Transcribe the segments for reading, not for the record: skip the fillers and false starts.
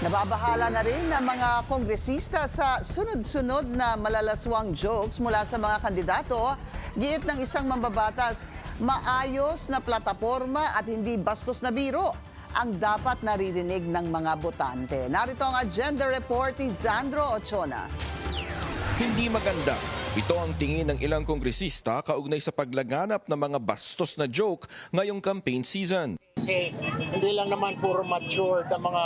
Nababahala na rin ng mga kongresista sa sunod-sunod na malalaswang jokes mula sa mga kandidato. Giit ng isang mambabatas, maayos na plataporma at hindi bastos na biro ang dapat naririnig ng mga botante. Narito ang agenda report ni Sandro Ochona. Hindi maganda. Ito ang tingin ng ilang kongresista kaugnay sa paglaganap ng mga bastos na joke ngayong campaign season. Kasi hindi lang naman puro mature na mga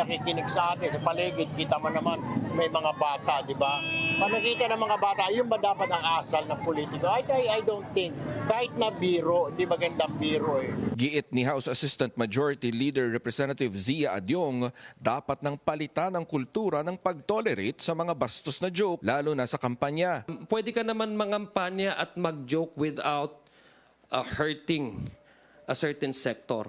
nakikinig sa atin. Sa paligid, kita mo naman may mga bata, di ba? Pag nakita ng mga bata, yun ba dapat ang asal ng politiko? I don't think. Kahit na biro, di magandang biro eh. Giit ni House Assistant Majority Leader Representative Zia Adyong, dapat nang palitan ang kultura ng pag-tolerate sa mga bastos na joke, lalo na sa kampanya. Pwede ka naman mangampanya at mag-joke without hurting a certain sector.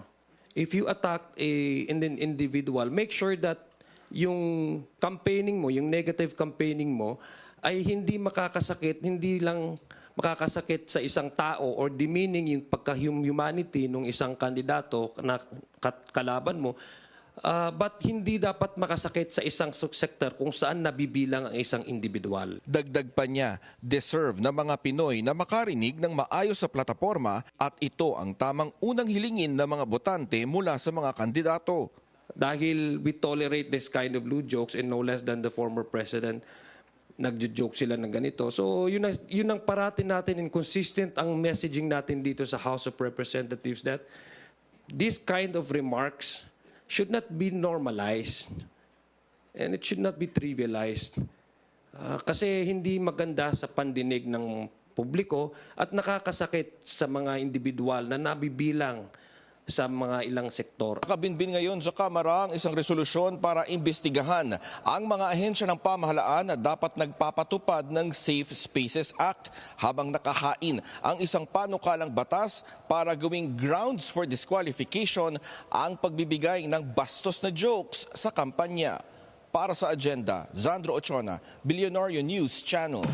If you attack an individual, make sure that yung campaigning mo, yung negative campaigning mo, ay hindi makakasakit, hindi lang makakasakit sa isang tao or demeaning yung pagka-humanity ng isang kandidato na kalaban mo, but hindi dapat makasakit sa isang sector kung saan nabibilang ang isang individual. Dagdag pa niya, deserve ng mga Pinoy na makarinig ng maayos sa plataporma at ito ang tamang unang hilingin ng mga botante mula sa mga kandidato. Dahil we tolerate this kind of lewd jokes and no less than the former president, nagjo-joke sila ng ganito. So yun ang parating natin and consistent ang messaging natin dito sa House of Representatives that this kind of remarks should not be normalized and it should not be trivialized. Kasi hindi maganda sa pandinig ng publiko at nakakasakit sa mga individual na nabibilang sa mga ilang sektor. Nakabinbin ngayon sa Kamara ang isang resolusyon para imbestigahan ang mga ahensya ng pamahalaan na dapat nagpapatupad ng Safe Spaces Act habang nakahain ang isang panukalang batas para gawing grounds for disqualification ang pagbibigay ng bastos na jokes sa kampanya. Para sa agenda, Sandro Ochona, Billionaire News Channel.